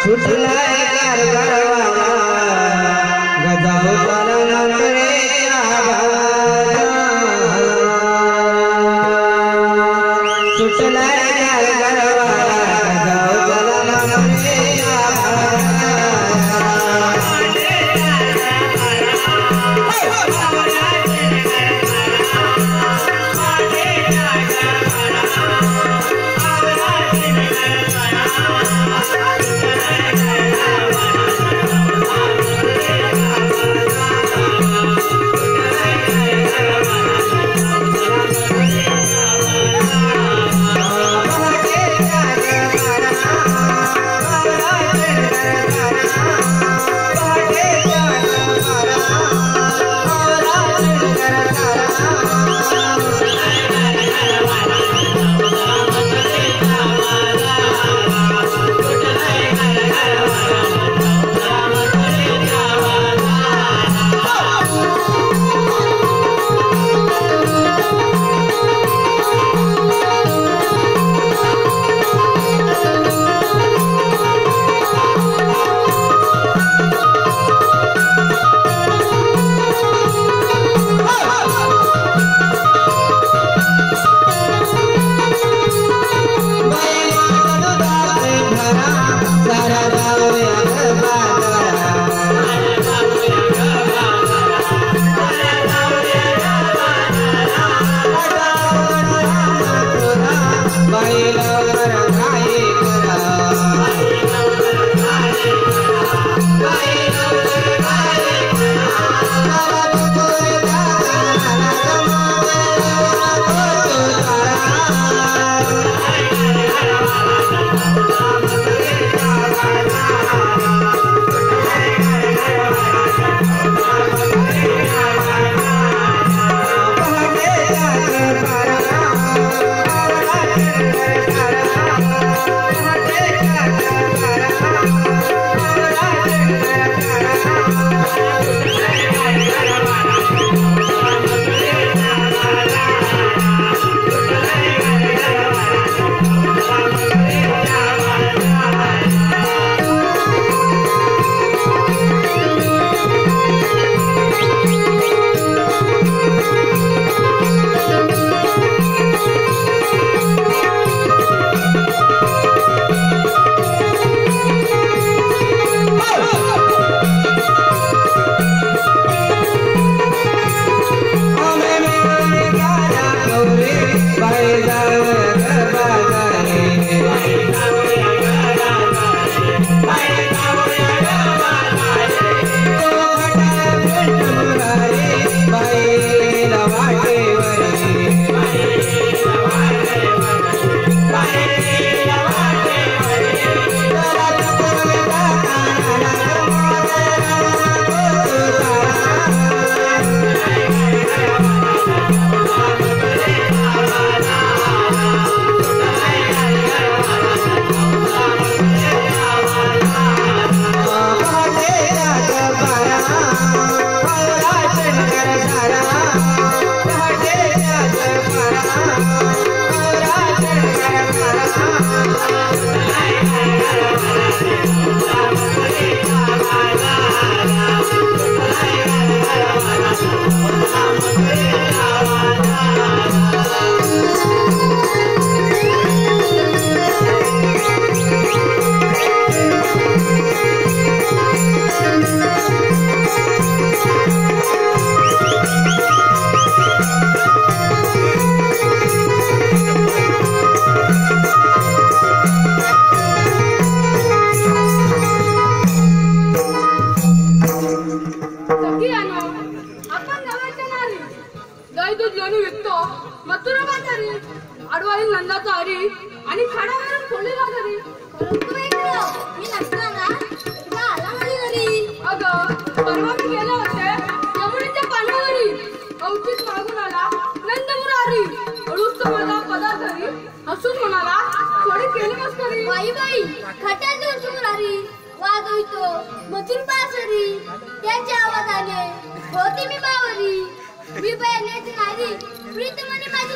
सुटलाय कारभारवाला गजावताला नंबरेच्या बाला सुटलाय कारभारवाला गजावताला नंबरेच्या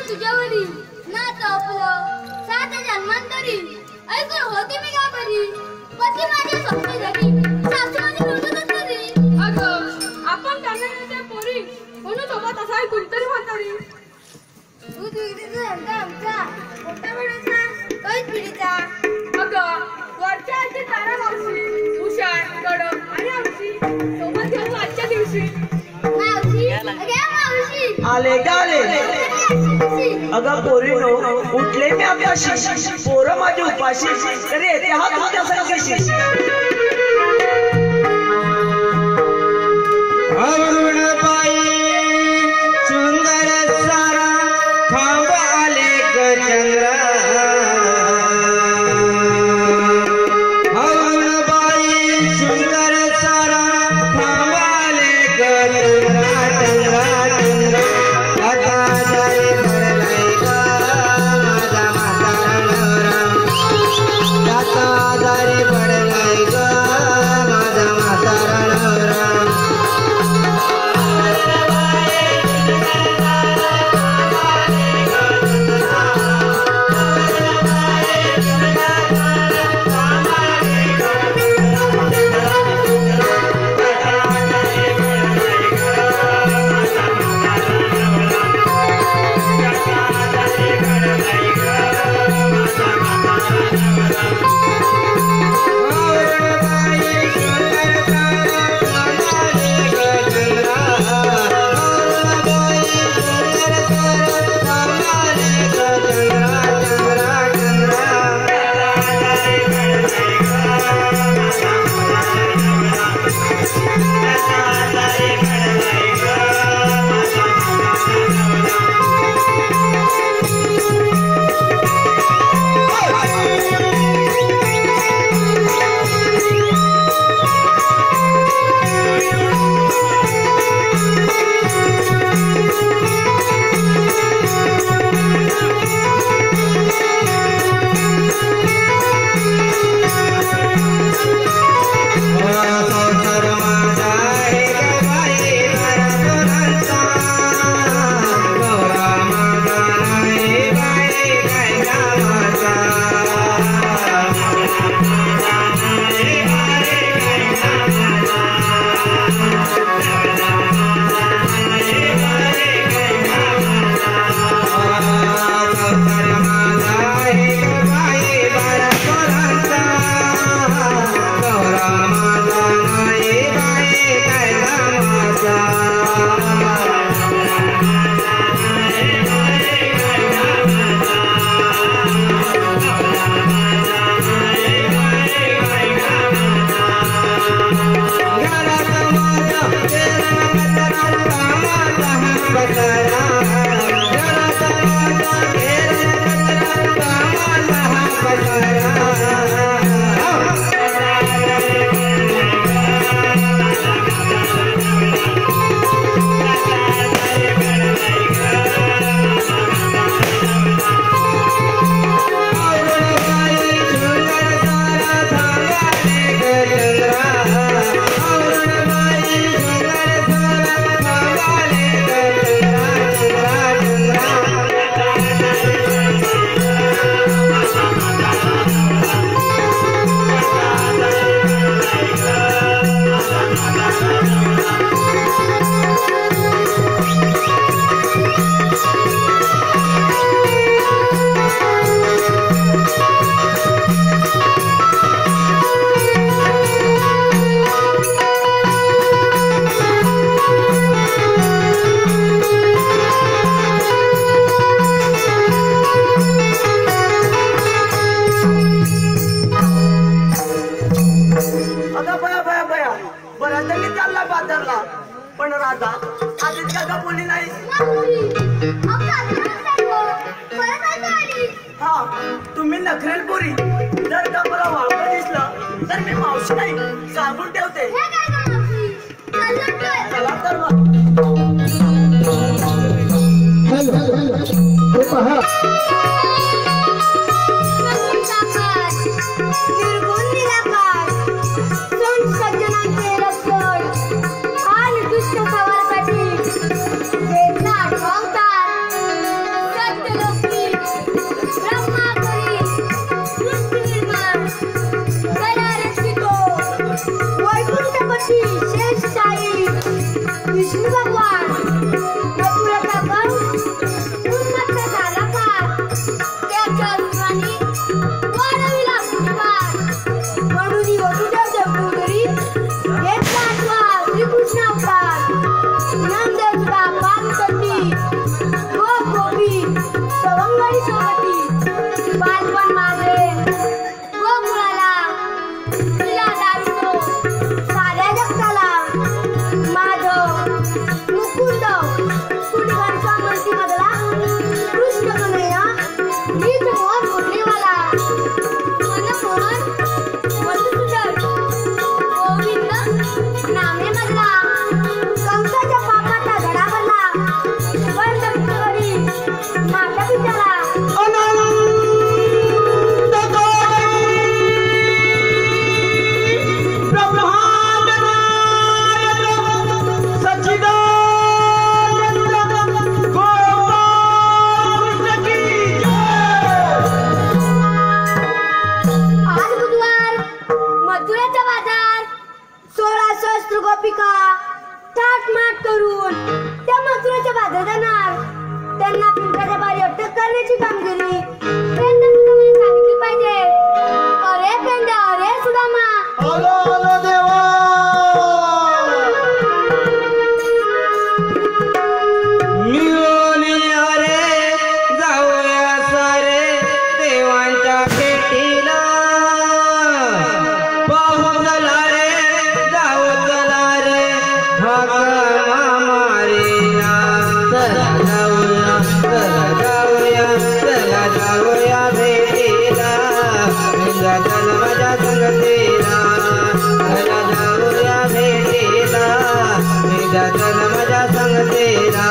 तुझ्यावरी ना तर आपलं सात जन्मांतरी ऐकून होती मी का बरी ती माझी स्वप्न झाली सासू माझी बोलतच नाही अगं आपण त्यांना त्या पोरी म्हणून सोबत असाय कुणतरी म्हातारी तू तुझीचा धंदा आमचा मोठा वेळेचा तोच पिढीचा अगं वरच्या आजी तारा मावशी हुशार कडक आणि आमची सोबत घेऊन आजच्या दिवशी मावशी अगे मावशी आले गाले अगं पोरीनो उठले मी आकाशी पोरं माझी उपाशी तरी येते हा तुझ्या संकशी अरुण बाई सुंदर सारा खांब आले गचंद्रा अरुण बाई सुंदर सारा खांब आले गचंद्रा चंद्रा चंद्रा आजारी पडलाय ग माझा म्हातारा नवरा पण राधा आधीच का बोलली नाही हा तुम्ही नखरेल पोरी जर का मला वाळवं दिसलं तर मी मावशी नाही सांगून ठेवते चला तर ब्रह्मा करी सृष्टी निर्माण मधुसूदन गोविंद नामे मधला कंसाच्या पापाचा धडा भरला बंद घरी माता पित्याला गोपिका थाटमाट करून त्या मथुरेच्या बाजारात जाणार त्यांना पिंपळाच्या बारी अटक करण्याची कामगिरी सांगितली पाहिजे. अरे पेंड्या अरे सुदामा आलो आलो देवा मिळून अरे जाऊया सारे देवांच्या भेटीला पाहू चला रे जाऊ चला रे हाका मारीला चला जाऊया भेटीला माझ्या जन्माच्या संगतीला चला जाऊया भेटीला माझ्या जन्माच्या संगतीला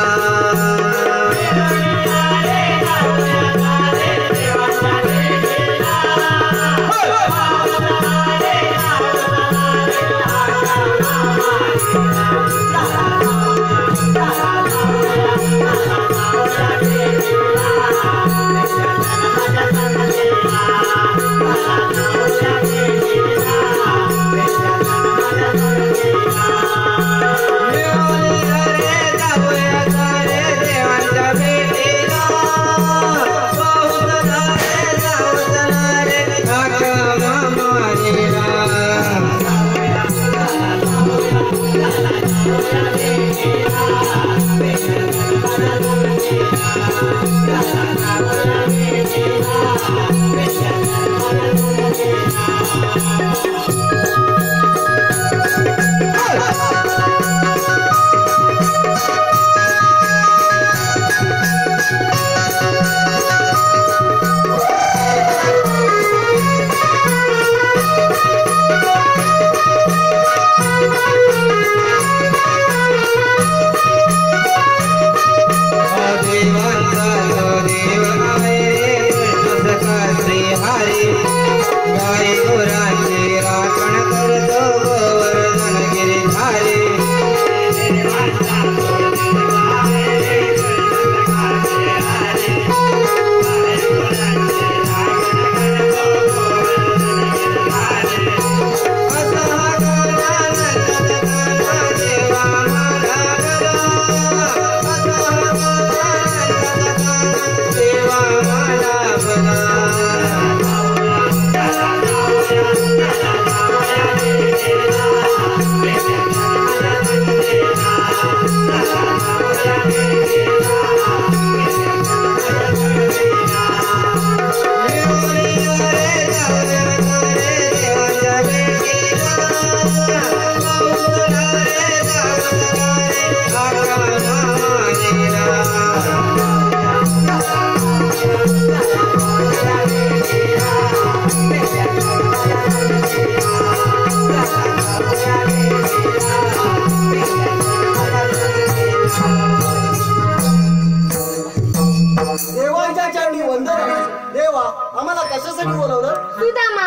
आम्हाला कशासाठी बोलवलं? सुदामा,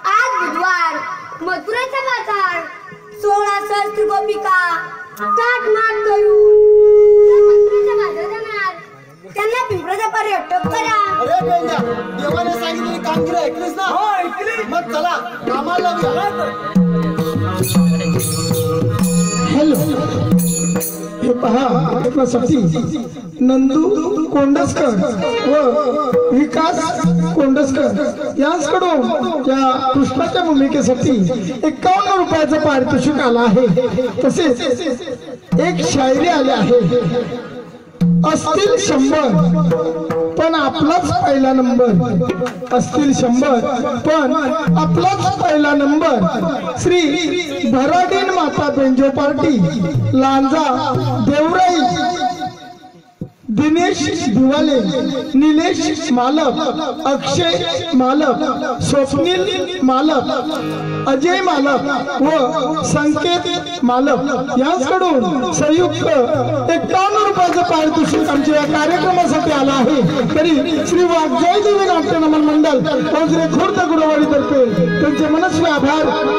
आज बुधवार मथुरेचा बाजार 16 सहस्त्र गोपिका थाटमाट करून मथुरेच्या बाजारात जाणार त्यांना पिंपळाच्या पारी अटक करा. अरे पेंड्या, देवाने सांगितलेली कामगिरी ऐकलीस ना? हो ऐकली. मग चला कामाला लावूया. हॅलो, हे पहा आपल्यासाठी नंदू कोंडसकर व विकास कोंडसकर यांच्याकडून त्या कृष्णाच्या भूमिकेसाठी 51 रुपयाचं पारितोषिक आलं आहे. तसेच एक शायरी आली आहे. असतील 100 पण आपलाच पहिला नंबर. असतील 100 पण आपलाच पहिला नंबर. श्री भराडीन माता बेंजो पार्टी लांजा दिनेश दिवाले, निलेश मालक, अक्षय मालक, स्वप्नील मालक, अजय मालक व संकेत मालक यांच्याकडून संयुक्त 51 रुपयाचं पारितोषिक आमच्या या कार्यक्रमासाठी आला आहे। तरी श्री वाग्जय देवी नाट्य नमन मंडळ ओझरे खुर्द गुरुवाडी तर्फे त्यांचे मनस्वी आभार।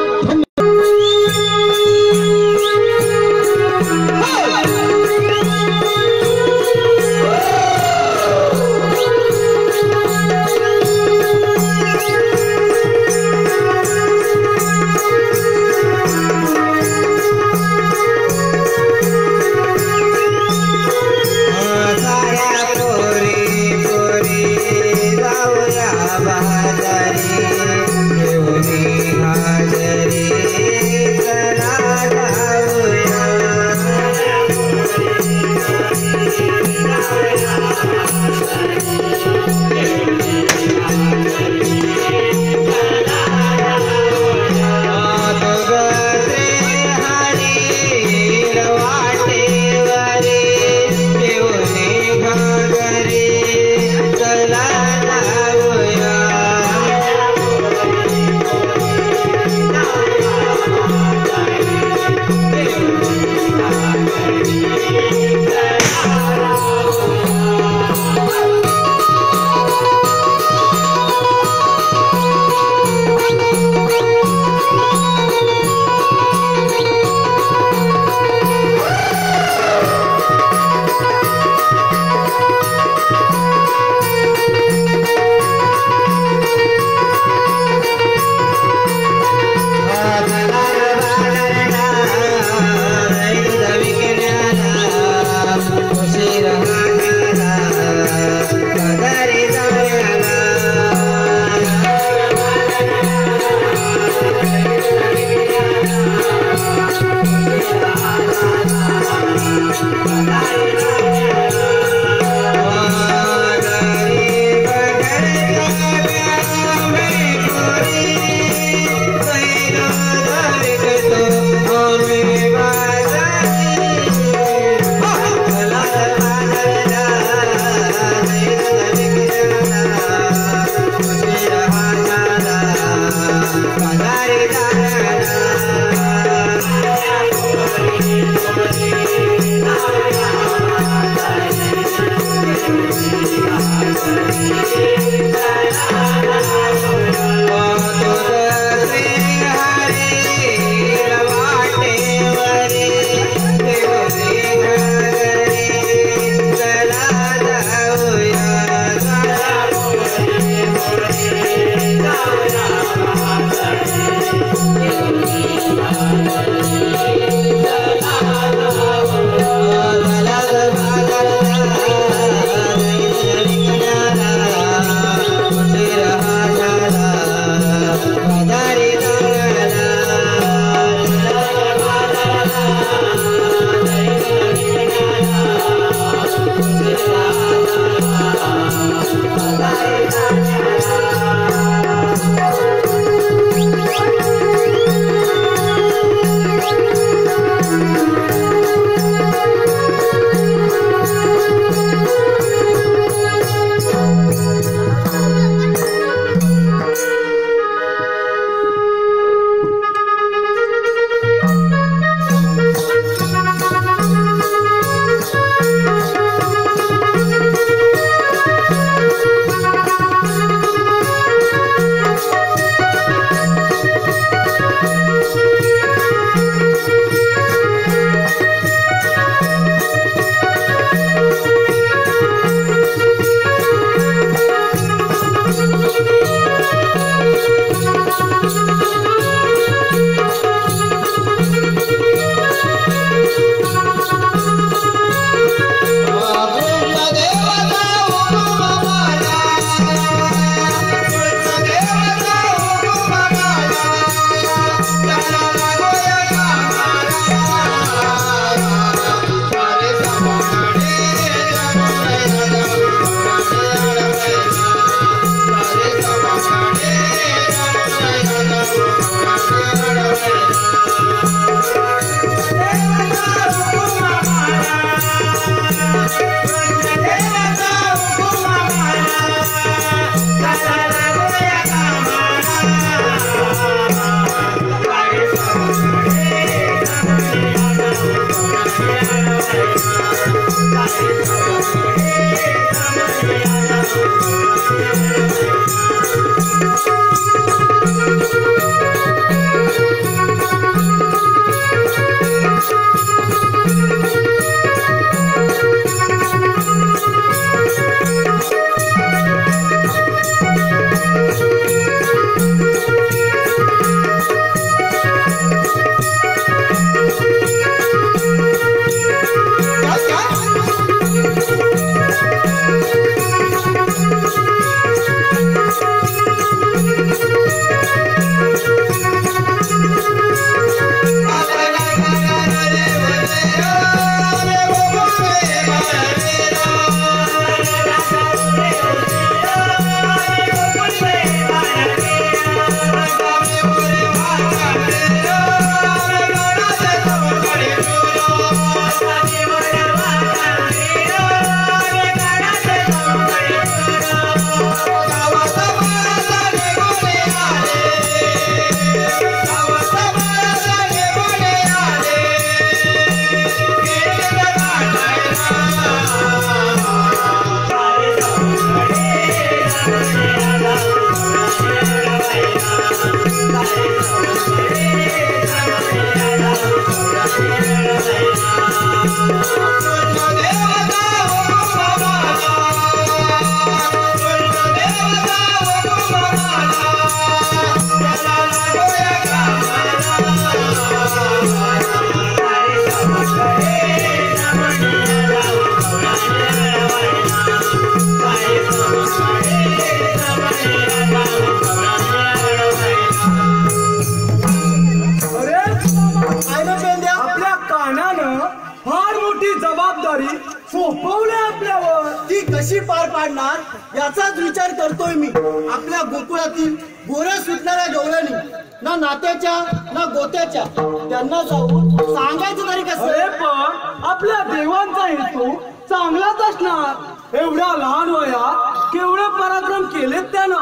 कशी पार पाडणार याचाच विचार करतोय मी। आपल्या गोकुळातील गोऱ्या सुटणाऱ्या गवळणी ना नात्याच्या ना गोत्याच्या त्यांना जाऊन सांगायचं तरी कसं? पण आपल्या देवांचा हेतू चांगलाच असणार। एवढ्या लहान वयात केवढे पराक्रम केलेत त्यानं।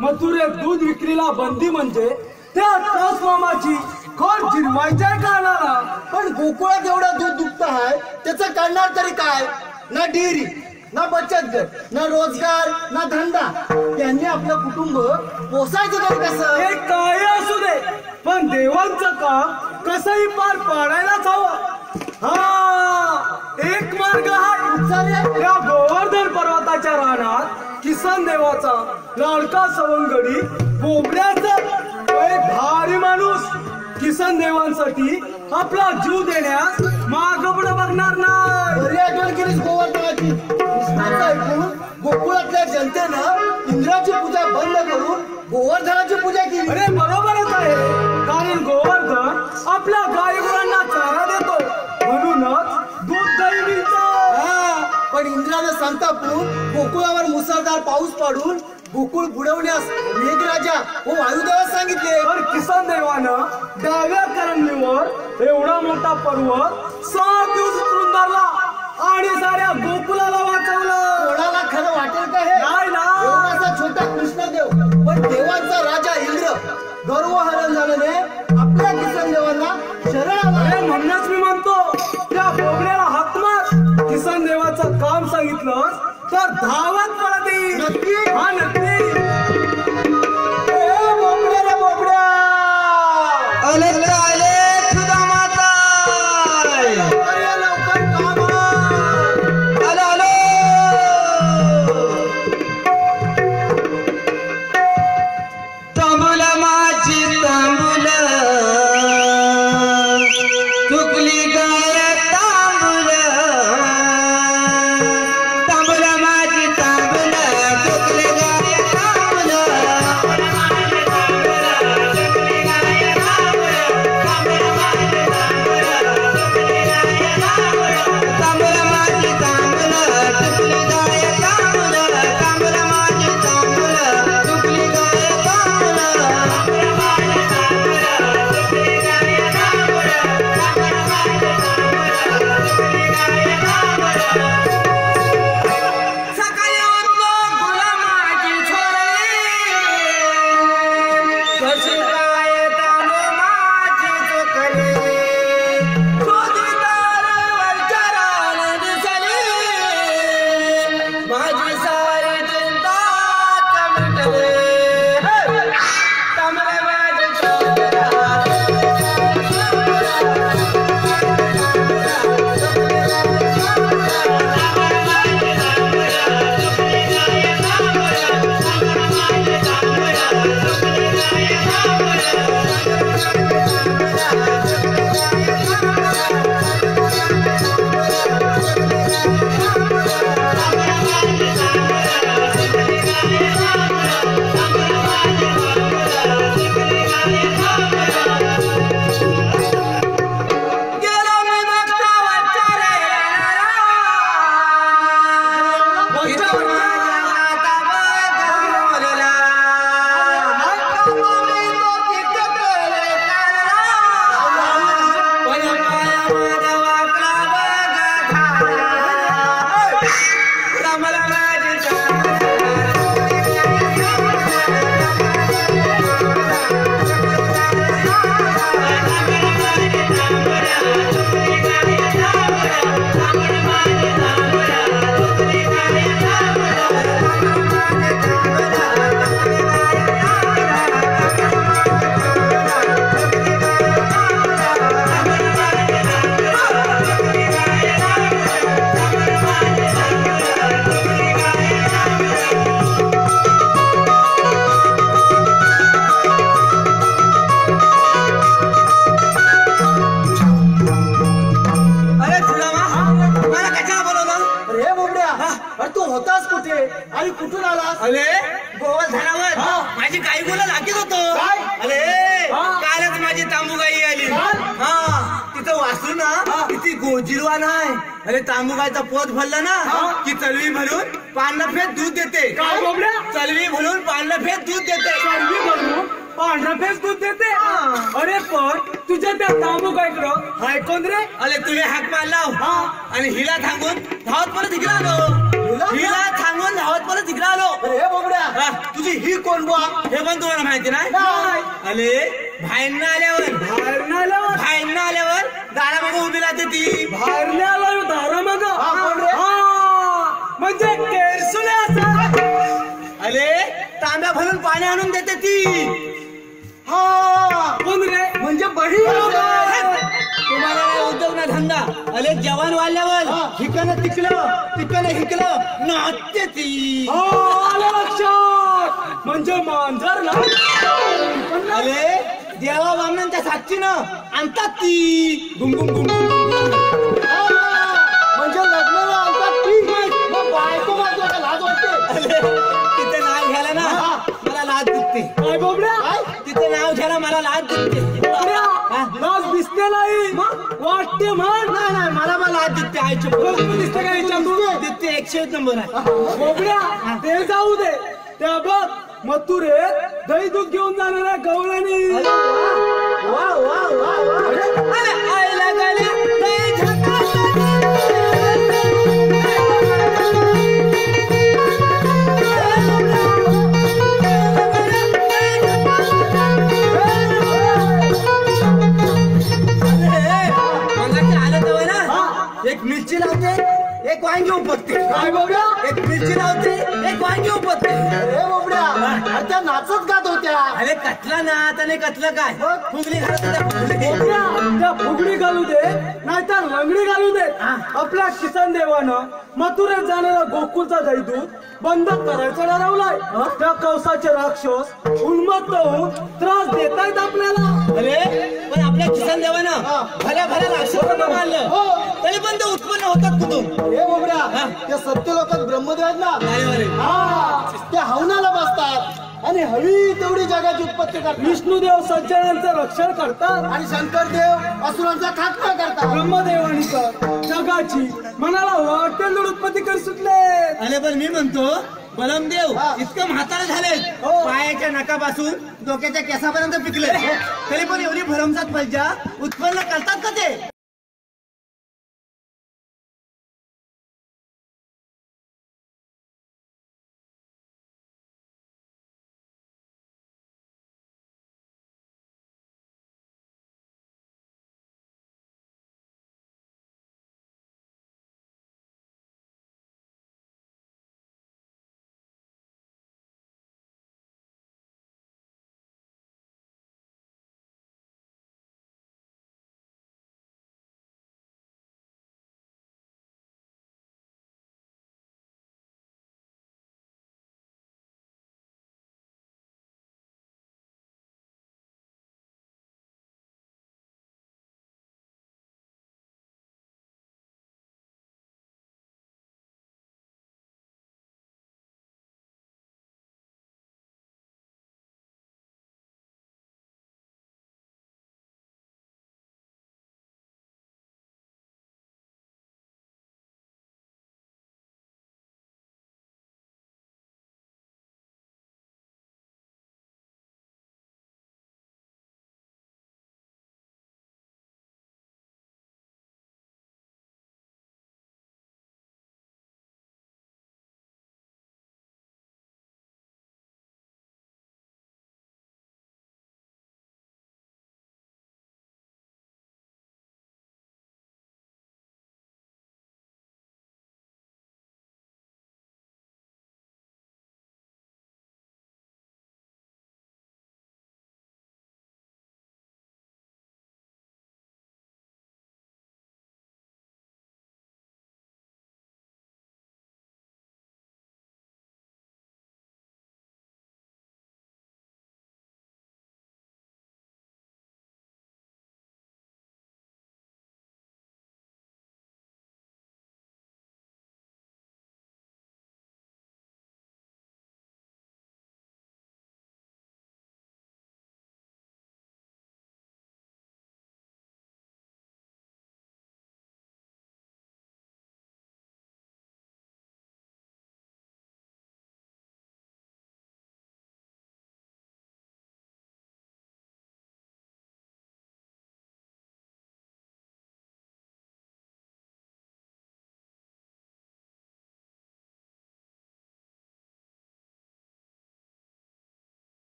मथुरेत दूध विक्रीला बंदी म्हणजे त्या मामाची खोड जिरवायच्या कारणाला। पण गोकुळात एवढं दूध दुभत आहे त्याचं करणार तरी काय? ना डेअरी ना बचत गट ना रोजगार ना धंदा, त्यांनी आपलं कुटुंब पोसायचं तरी कसं? हे काय असू दे पण देवांचं काम कसंही पार पाडायलाच हवं। एक मार्ग आहे। त्या गोवर्धन पर्वताच्या रानात किसन देवाचा लाडका सवंगडी बोबड्याचा एक भारी माणूस किसन देवांसाठी आपला जीव देण्यास मागं पुढे बघणार नाही। बरी आठवण केलीस गोवर्धनाची। कृष्णाचं ऐकून गोकुळातल्या जनतेनं इंद्राची पूजा बंद करून गोवर्धनाची पूजा केली। अरे बरोबरच आहे, कारण गोवर्धन आपल्या गायीगुरांना चारा देतो म्हणूनच दूध दही मिळतं। पण इंद्रानं संतापून गोकुळावर मुसळधार पाऊस पाडून गोकुळ बुडवण्यास मेघराजा व वायुदेवास सांगितले। तर किसन देवानं डाव्या करंगलीवर एवढा मोठा पर्वत 7 दिवस उतरून धरला आणि साऱ्या गोकुळाला वाचवलं। कोणाला खरं वाटेल का हे? नाही ना। एवढासा छोटा कृष्णदेव पण देवांचा राजा इंद्र गर्वहरण झाल्याने आपल्या किसन देवांना शरण आला। अरे म्हणूनच मी म्हणतो त्या बोबड्याला हाक मार। किसन देवाचं काम सांगितलं तर धावत पडत येईल। नक्की? हा नक्की। बोबड्या रे बोबड्या, आले सुधा माता, लवकर काम आहे। आलो तांबूल माझी तांबूल चुकली गाय तांबूल, तांबूल माझी तांबूल चुकली गाय तांबूल, अरे गोवल झाडावर माझी गाई गोला लागत होतो. अरे कालच माझी तांबू गाई आली. तिथं वासरू ना किती गोजिरवा नाही. अरे तांबू गायचा पोत भरला ना की चलवी भरून पांढरा फेट दूध देते. चलवी भरून पांढरा फेट दूध देते. पांढरा फेस दूध देते. अरे पण तुझ्या त्या तांबू गायकडं हाय कोण रे? अरे तुम्ही हाक मारला आणि हिला थांबून धावत परत इकडे आलो. हिला थांबून धावत परत इकडे आलो. हे बोबड्या तुझी ही कोण बुवा? हे पण तुम्हाला माहिती नाही. अरे बाहेरनं आल्यावर दारामागं उभी राहते ती. बाहेर आलो दारा मग म्हणजे केरसुले असं. अरे तांब्या भरून पाणी आणून देते ती. कोण रे? म्हणजे बडी. तुम्हाला उद्योग ना धंदा. अरे जवान वाढल्यावर हिकनं तिकलं हिकलं नाचते ती. आलं लक्षात. म्हणजे मांजर ना. अरे देवा बामणांच्या साक्षीनं आणतात ती. म्हणजे लग्नाला आणतात ती. मग बायको माझ्या का लाज वाटते? तिथे नाव घ्यायला ना मला लाज दिसते. काय बोबड्या? तिथे नाव घ्यायला मला लाज दिसते. लाज दिसते नाही वाटते म्हण. नाही मला लाज दिसते. आईची दिसते का याच्यात? दिसते 101 नंबर आहे. बोबड्या ते जाऊ दे. त्या बघ मथुरेत दही दूध घेऊन जाणाऱ्या गवळणी. आईला गल्या दही झकास. एक मिरची लावते एक वांगी उपटते. काय बोबड्या? एक मिरची लावते एक वांगी उपटते. हे बोबड्या त्या नाचत गात होत्या. अरे कटला नाच आणि कटलं काय फुगली घालत होत्या. बोबड्या त्या फुगडी घालू दे नाहीतर लंगडी घालू दे. आपल्या किसन देवानं मथुरेत जाणारा गोकुळचा दही दूध बंद करायचं ठरवलाय. त्या कवसाचे राक्षस उन्मत्त होऊन त्रास देतायत आपल्याला. अरे पण आपल्या किसन देवानं भल्या राक्षसांना मारलं तरी पण ते उत्पन्न होतात कुठून? हे बोबड्या त्या सत्य लोकात ब्रह्मदेव आहेत ना. त्या हवनाला बसतात आणि हवी तेवढी जगाची उत्पत्ती करतात. विष्णुदेव सज्जनांचं रक्षण करतात आणि शंकरदेव असुरांचा खात्मा करतात. ब्रह्मदेवानी तर जगाची मनाला वाटेल उत्पत्ती कर सुटले. अरे पण मी म्हणतो बलमदेव इतकं म्हातारं झाले पायाच्या नकापासून डोक्याच्या केसापर्यंत पिकले तरी पण एवढी भरमसाठ प्रजा उत्पन्न करतात का ते?